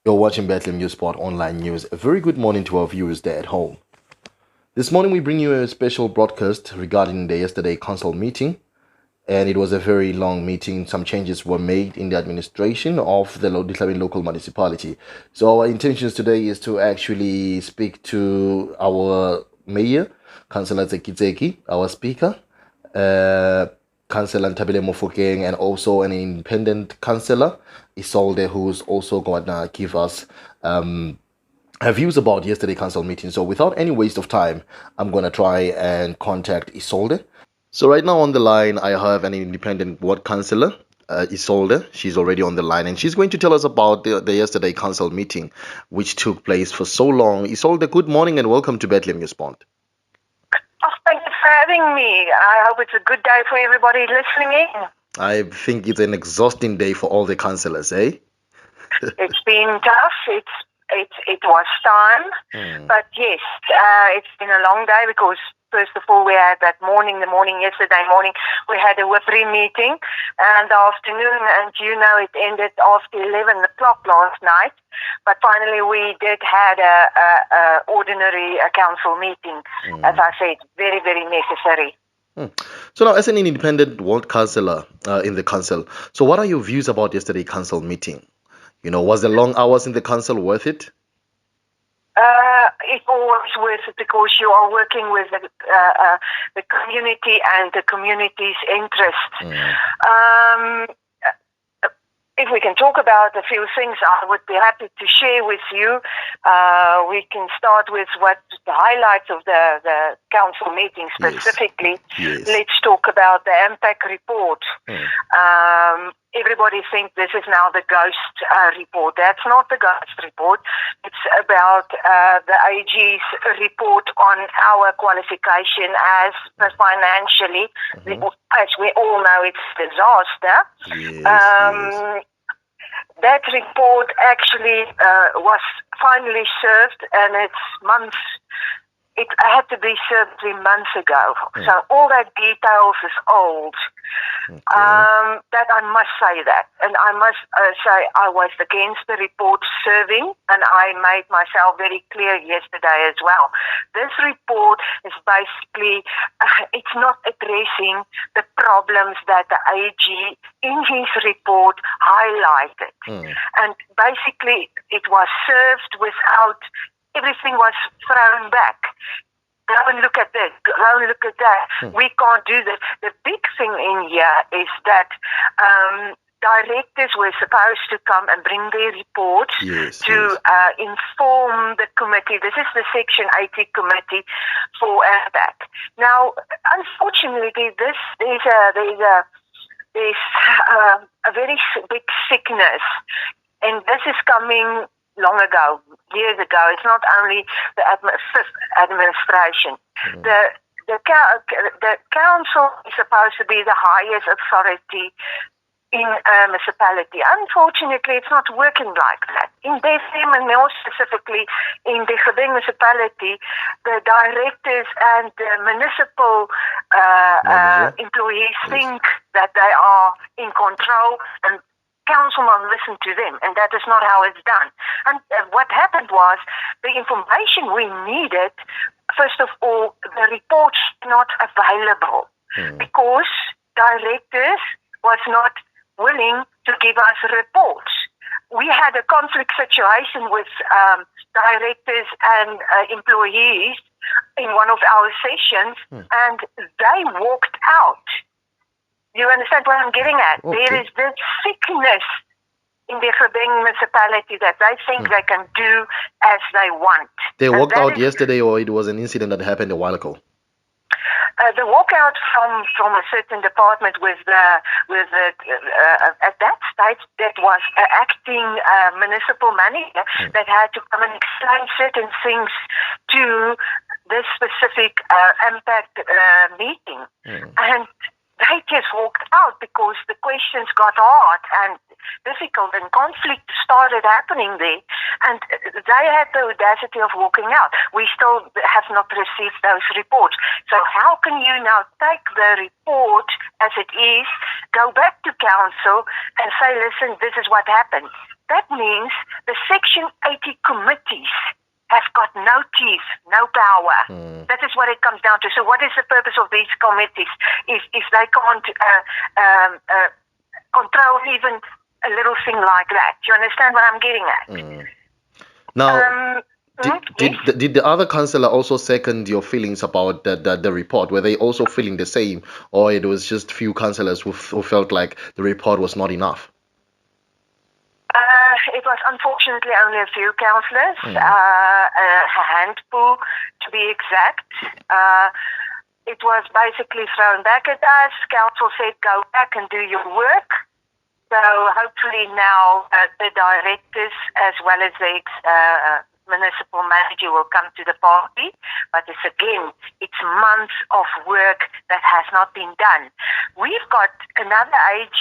You're watching Dihlabeng News Sport Online News. A very good morning to our viewers there at home. This morning we bring you a special broadcast regarding the yesterday council meeting. And it was a very long meeting. Some changes were made in the administration of the Dihlabeng Local Municipality. So our intentions today is to actually speak to our mayor, Councillor Lesecke, our speaker, Councillor Dihlabeng, and also an independent councillor, Isolde, who's also going to give us her views about yesterday council meeting. So without any waste of time, I'm going to try and contact Isolde. So right now on the line, I have an independent ward councillor, Isolde. She's already on the line, and she's going to tell us about the yesterday council meeting, which took place for so long. Isolde, good morning and welcome to Dihlabeng News Sport. Oh, thank you for having me. I hope it's a good day for everybody listening in. I think it's an exhausting day for all the councillors, eh? It's been tough. It was time, but yes, it's been a long day because first of all we had that yesterday morning, we had a WIPRI meeting, and the afternoon, and it ended after 11 o'clock last night. But finally we did had a ordinary council meeting. As I said, very, very necessary. So now, as an independent ward councillor in the council, so what are your views about yesterday council meeting? Was the long hours in the council worth it? It's always worth it because you are working with the community and the community's interest. If we can talk about a few things, I would be happy to share with you. We can start with what the highlights of the council meeting specifically. Yes. Let's talk about the impact report. Everybody thinks this is now the ghost report. That's not the ghost report. It's about the AG's report on our qualification as financially. As we all know, it's a disaster. Yes. That report actually was finally served, and it had to be served 3 months ago. So all that details is old. That I must say that. And I must say I was against the report serving, and I made myself very clear yesterday as well. This report is basically, it's not addressing the problems that the AG in his report highlighted. And basically it was served without, everything was thrown back. Go and look at this, go and look at that. We can't do this. The big thing in here is that directors were supposed to come and bring their reports to inform the committee. This is the Section 80 committee for APAC. Now, unfortunately, there's a very big sickness, and this is coming long ago, years ago. It's not only the fifth administration. The council is supposed to be the highest authority in a municipality. Unfortunately, it's not working like that. In Dihlabeng, and more specifically in the Dihlabeng municipality, the directors and the municipal employees think that they are in control, and councilman listen to them, and that is not how it's done. And what happened was the information we needed, first of all, the reports not available because directors was not willing to give us reports. We had a conflict situation with directors and employees in one of our sessions, and they walked out. You understand what I'm getting at? Okay. There is this sickness in the Dihlabeng municipality that they think they can do as they want. They walked out yesterday, or it was an incident that happened a while ago? The walkout from a certain department at that stage, that was an acting municipal manager that had to come and explain certain things to this specific impact meeting. And they just walked out because the questions got hard, and difficult, and conflict started happening there, and they had the audacity of walking out. We still have not received those reports. So how can you now take the report as it is, go back to council and say, listen, this is what happened? That means the Section 80 committees have got no teeth, no power. That is what it comes down to. So what is the purpose of these committees if they can't control even a little thing like that? Do you understand what I'm getting at? Now, did the other councillor also second your feelings about the report? Were they also feeling the same, or it was just few councillors who felt like the report was not enough? It was unfortunately only a few councillors, a handful to be exact. It was basically thrown back at us. Council said, go back and do your work. So hopefully now the directors as well as the municipal manager will come to the party. But it's months of work that has not been done. We've got another AG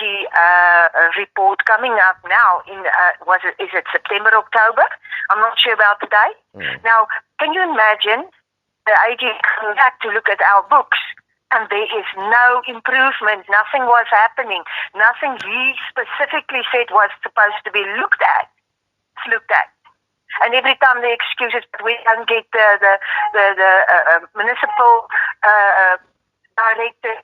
report coming up now is it September, October? I'm not sure about the date. Now, can you imagine the AG coming back to look at our books? And there is no improvement. Nothing was happening. Nothing he specifically said was supposed to be looked at. It's looked at. And every time the excuses, we don't get the municipal director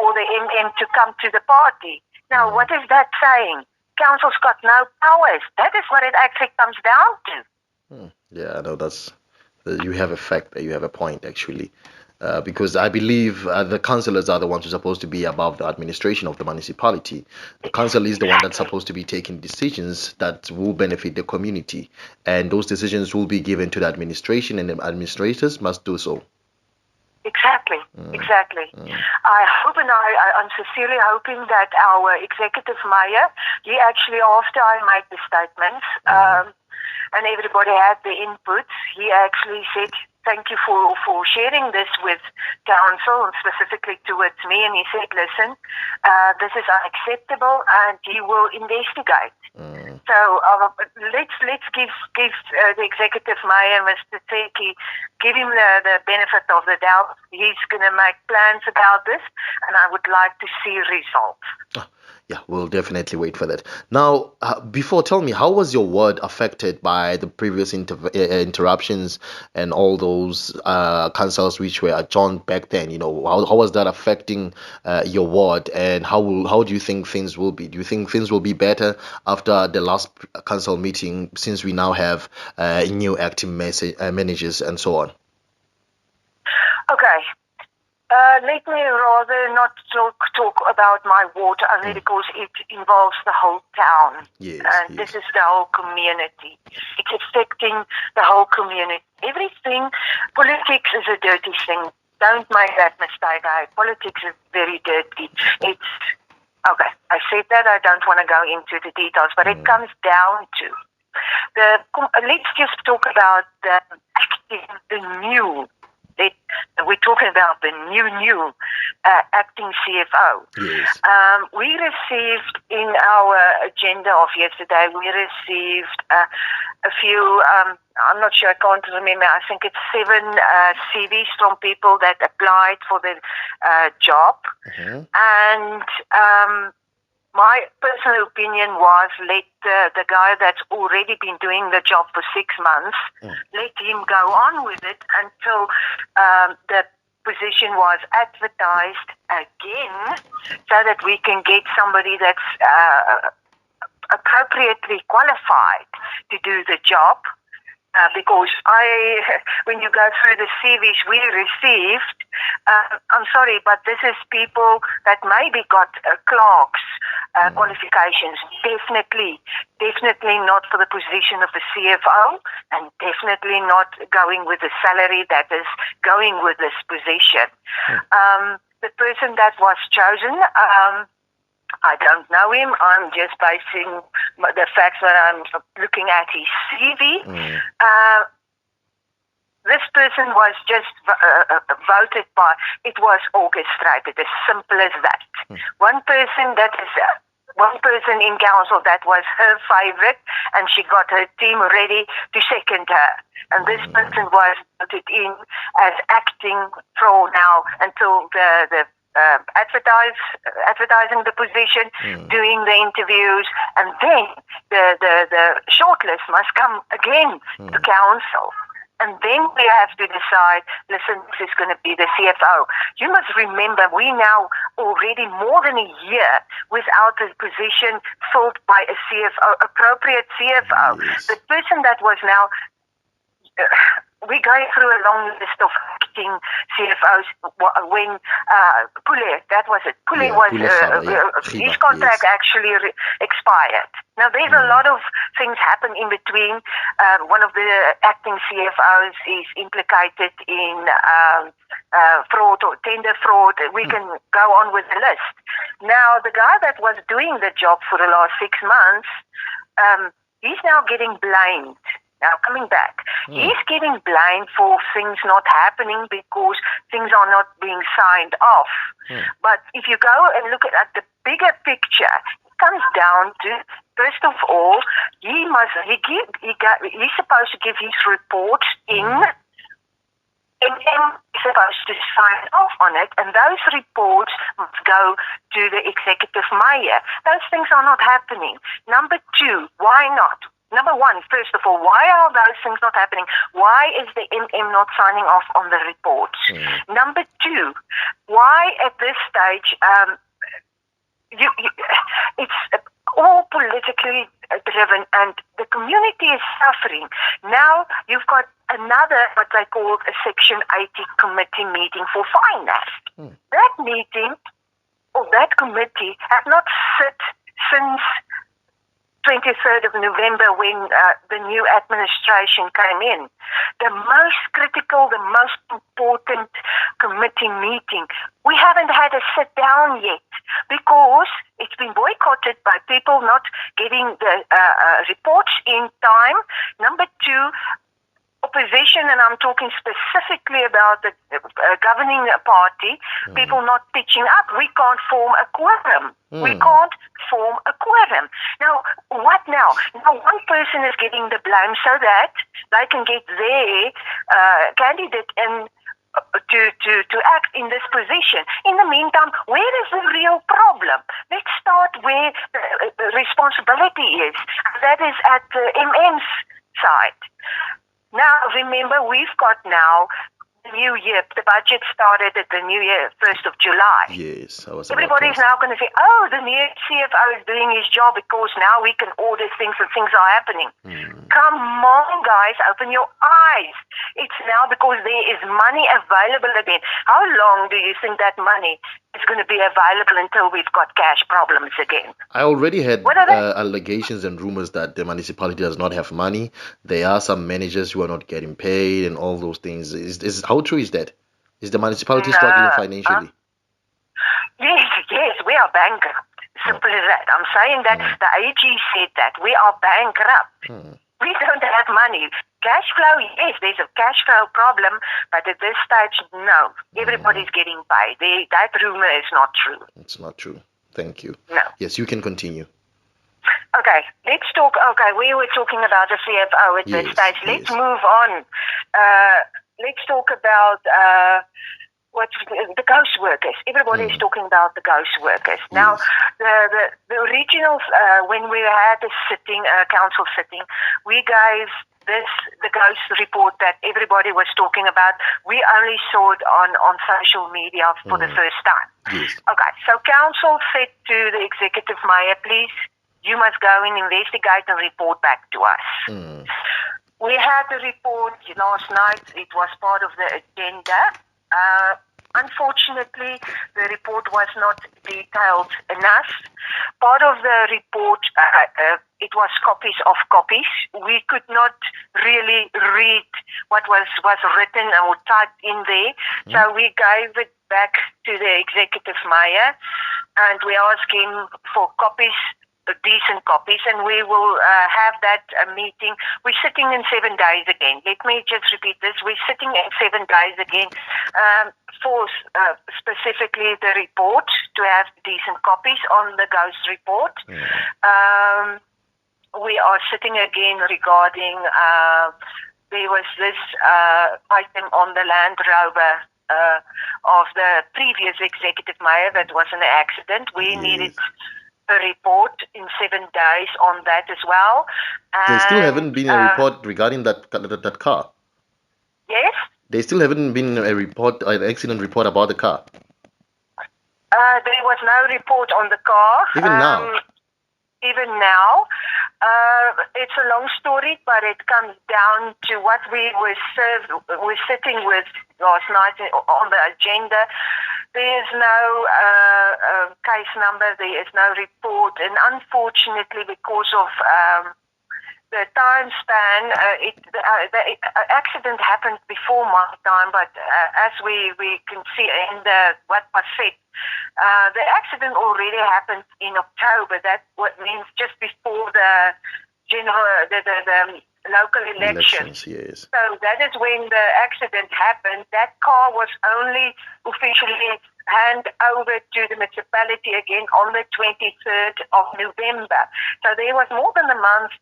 or the MM to come to the party. Now, what is that saying? Council's got no powers. That is what it actually comes down to. Yeah, I know you have a fact. You have a point, actually. Because I believe the councillors are the ones who are supposed to be above the administration of the municipality. The council is the one that's supposed to be taking decisions that will benefit the community, and those decisions will be given to the administration, and the administrators must do so. Exactly. I hope, and I'm sincerely hoping that our executive mayor, he actually, after I made the statements, and everybody had the inputs, he actually said, thank you for sharing this with council and specifically towards me. And he said, listen, this is unacceptable, and he will investigate. So let's give the executive mayor, Mr. Lesecke, give him the benefit of the doubt. He's going to make plans about this, and I would like to see results. Yeah, we'll definitely wait for that. Now, tell me, how was your ward affected by the previous interruptions and all those councils which were adjourned back then? You know, how was that affecting your ward, and how do you think things will be? Do you think things will be better after the last council meeting, since we now have new acting managers and so on? Okay. Let me rather not talk about my ward only because it involves the whole town. Yes, This is the whole community. It's affecting the whole community. Everything, politics is a dirty thing. Don't make that mistake. Politics is very dirty. Okay, I said that. I don't want to go into the details, but it comes down to let's just talk about the new. We're talking about the new acting CFO. Yes. We received in our agenda of yesterday, we received a few, I'm not sure, I can't remember, I think it's 7 CVs from people that applied for the job. And my personal opinion was let the guy that's already been doing the job for 6 months, let him go on with it until the position was advertised again, so that we can get somebody that's appropriately qualified to do the job. Because when you go through the CVs we received, I'm sorry, but this is people that maybe got clerks qualifications. Definitely not for the position of the CFO, and definitely not going with the salary that is going with this position. The person that was chosen, I don't know him. I'm just basing the facts that I'm looking at his CV. This person was just voted by, it was orchestrated, as simple as that. One person that is one person in council that was her favorite, and she got her team ready to second her. And this person was voted in as acting for now until the advertising the position, doing the interviews, and then the shortlist must come again to council. And then we have to decide, listen, this is going to be the CFO. You must remember, we now already more than a year without a position filled by a CFO, appropriate CFO. Yes. The person that was now... we're going through a long list of acting CFOs when Pule, that was it. Pule his contract actually expired. Now, there's a lot of things happen in between. One of the acting CFOs is implicated in fraud or tender fraud. We can go on with the list. Now, the guy that was doing the job for the last 6 months, he's now getting blamed. Now, coming back, he's getting blamed for things not happening because things are not being signed off. But if you go and look at the bigger picture, it comes down to, first of all, he's supposed to give his reports in, and he's supposed to sign off on it, and those reports must go to the executive mayor. Those things are not happening. Number two, why not? Number one, first of all, why are those things not happening? Why is the MM not signing off on the reports? Number two, why at this stage, it's all politically driven and the community is suffering. Now you've got another, what they call a Section 80 committee meeting for finance. That meeting, or that committee, has not sit since 23rd of November when the new administration came in. The most critical, the most important committee meeting. We haven't had a sit down yet because it's been boycotted by people not getting the reports in time. Number two, opposition, and I'm talking specifically about the governing party, people not pitching up. We can't form a quorum. We can't form a quorum. Now, what now? Now, one person is getting the blame so that they can get their candidate in to act in this position. In the meantime, where is the real problem? Let's start where the responsibility is. That is at the MM's side. Now, remember, we've got now the new year. The budget started at the new year, 1st of July. Yes. Everybody's now going to say, oh, the new CFO is doing his job because now we can order things and things are happening. Come on, guys, open your eyes. It's now because there is money available again. How long do you think that money is going to be available until we've got cash problems again? I already had allegations and rumors that the municipality does not have money. There are some managers who are not getting paid and all those things. How true is that? Is the municipality struggling financially? Yes, we are bankrupt. Simple as that. I'm saying that the AG said that. We are bankrupt. We don't have money. Cash flow, yes, there's a cash flow problem, but at this stage, no. Everybody's getting paid. That rumor is not true. It's not true. Thank you. No. Yes, you can continue. Okay, let's talk. Okay, we were talking about the CFO at this stage. Let's move on. Let's talk about the ghost workers. Everybody is talking about the ghost workers. Now, the originals, when we had a council sitting, we gave the ghost report that everybody was talking about. We only saw it on social media for the first time. Yes. Okay, so council said to the executive mayor, please, you must go and investigate and report back to us. We had the report last night. It was part of the agenda. Unfortunately, the report was not detailed enough. Part of the report, it was copies of copies. We could not really read what was written or typed in there. So we gave it back to the executive mayor and we asked him for copies decent copies, and we will have that meeting. We're sitting in 7 days again. Let me just repeat this. We're sitting in 7 days again for specifically the report, to have decent copies on the ghost report. We are sitting again regarding, there was this item on the Land Rover of the previous executive mayor that was in an accident. We needed a report in 7 days on that as well. There still haven't been a report regarding that car. Yes? There still haven't been a report, an accident report about the car. There was no report on the car. Even now. It's a long story, but it comes down to what we were sitting with last night on the agenda. There is no case number, there is no report, and unfortunately, because of the time span, the accident happened before my time, but as we can see in what was said, the accident already happened in October. That what means just before the local elections. Yes. So that is when the accident happened. That car was only officially handed over to the municipality again on the 23rd of November. So there was more than a month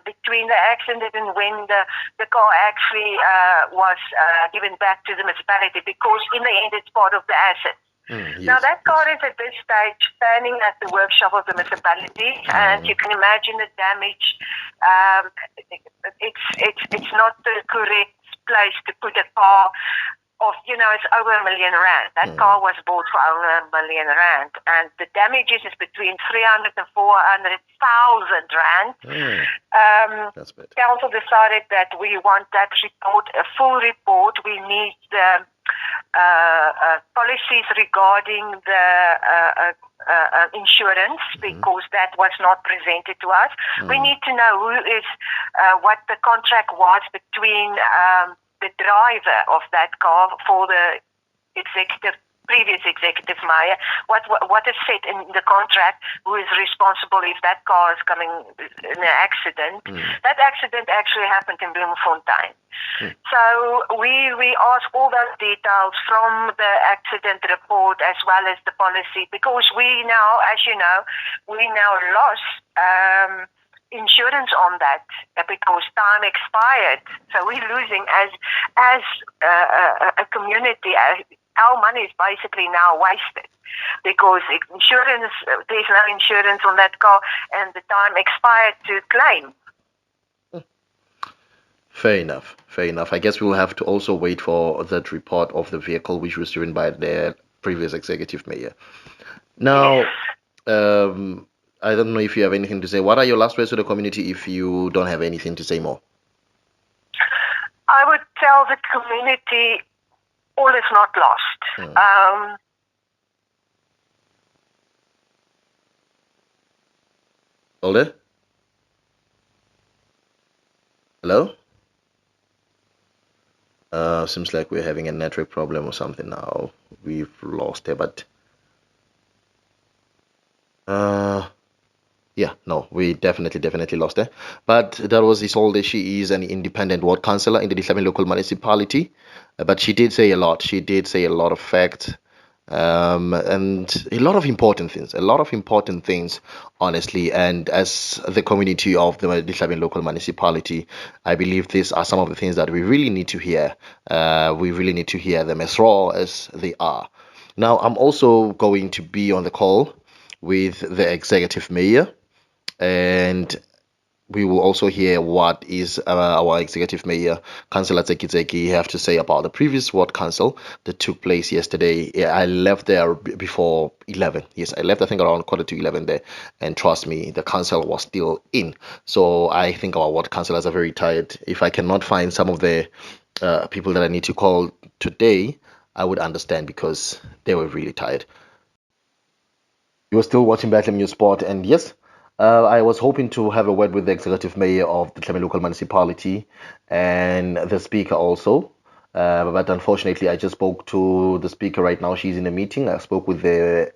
between the accident and when the car actually was given back to the municipality, because in the end it's part of the asset. Now that car is at this stage standing at the workshop of the municipality, and you can imagine the damage. It's not the correct place to put a car of, it's over R1 million. That car was bought for over R1 million, and the damages is between 300 and 400,000 rand. That's bad. Council decided that we want that report, a full report. We need the policies regarding the insurance, because that was not presented to us. We need to know what the contract was between the driver of that car for the previous executive mayor, what is said in the contract, who is responsible if that car is coming in an accident. That accident actually happened in Bloemfontein. So we ask all those details from the accident report as well as the policy, because we now, as you know, we now lost insurance on that because time expired. So we're losing as a community. Our money is basically now wasted because there's no insurance on that car and the time expired to claim. Fair enough. I guess we will have to also wait for that report of the vehicle which was driven by the previous executive mayor. Now, I don't know if you have anything to say. What are your last words to the community if you don't have anything to say more? I would tell the community all is not lost. Isolde? Hello? Seems like we're having a network problem or something now. We've lost her, but yeah, no, we definitely lost her. But that was Isolde. She is an independent ward councillor in the Dihlabeng Local Municipality. But she did say a lot. She did say a lot of facts. And a lot of important things, honestly. And as the community of the Dihlabeng Local Municipality, I believe these are some of the things that we really need to hear. We really need to hear them as raw as they are. Now, I'm also going to be on the call with the executive mayor, and we will also hear what is our executive mayor, Councillor Lesecke, have to say about the previous ward council that took place yesterday. I left there before 11. Yes, I left, I think, around 11:15 there. And trust me, the council was still in. So I think our ward councillors are very tired. If I cannot find some of the people that I need to call today, I would understand, because they were really tired. You are still watching Bethlehem News Sport, and yes, I was hoping to have a word with the executive mayor of the Dihlabeng Local Municipality and the speaker also, but unfortunately I just spoke to the speaker right now. She's in a meeting. I spoke with the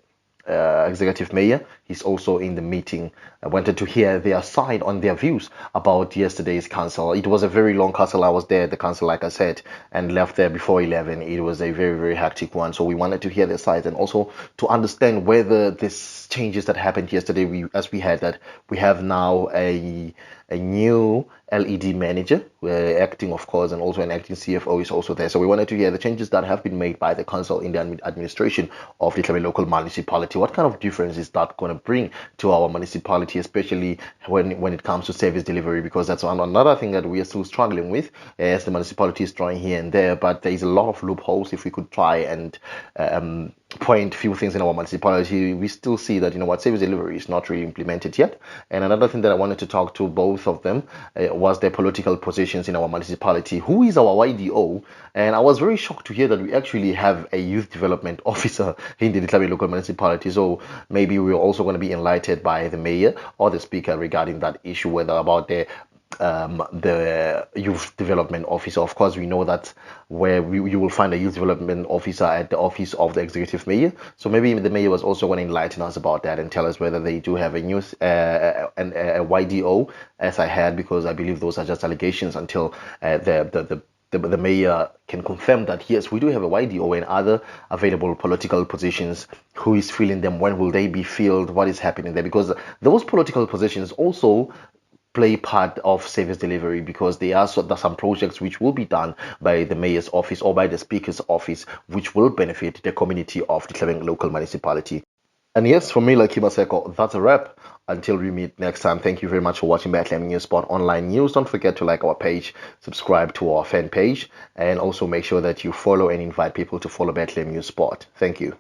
executive mayor. He's also in the meeting. I wanted to hear their side on their views about yesterday's council. It was a very long council. I was there at the council, like I said, and left there before 11. It was a very, very hectic one. So we wanted to hear their sides and also to understand whether these changes that happened yesterday, as we had that, we have now a new LED manager, acting, of course, and also an acting CFO is also there. So we wanted to hear the changes that have been made by the council in the administration of the Dihlabeng Local Municipality. What kind of difference is that going to bring to our municipality, especially when it comes to service delivery? Because that's another thing that we are still struggling with, as the municipality is trying here and there, but there is a lot of loopholes. If we could try and point few things in our municipality, we still see that, service delivery is not really implemented yet. And another thing that I wanted to talk to both of them was their political positions in our municipality. Who is our YDO? And I was very shocked to hear that we actually have a youth development officer in the Dihlabeng Local Municipality. So maybe we're also going to be enlightened by the mayor or the speaker regarding that issue, whether about the youth development officer. Of course, we know that where you will find a youth development officer at the office of the executive mayor. So maybe the mayor was also going to enlighten us about that and tell us whether they do have a new a YDO, as I had, because I believe those are just allegations until the mayor can confirm that yes, we do have a YDO and other available political positions. Who is filling them? When will they be filled? What is happening there? Because those political positions also play part of service delivery, because there are some projects which will be done by the mayor's office or by the speaker's office, which will benefit the community of the Dihlabeng Local Municipality. And yes, for me, like Kimaseko, that's a wrap. Until we meet next time, thank you very much for watching Bethlehem News Spot Online News. Don't forget to like our page, subscribe to our fan page, and also make sure that you follow and invite people to follow Bethlehem News Spot. Thank you.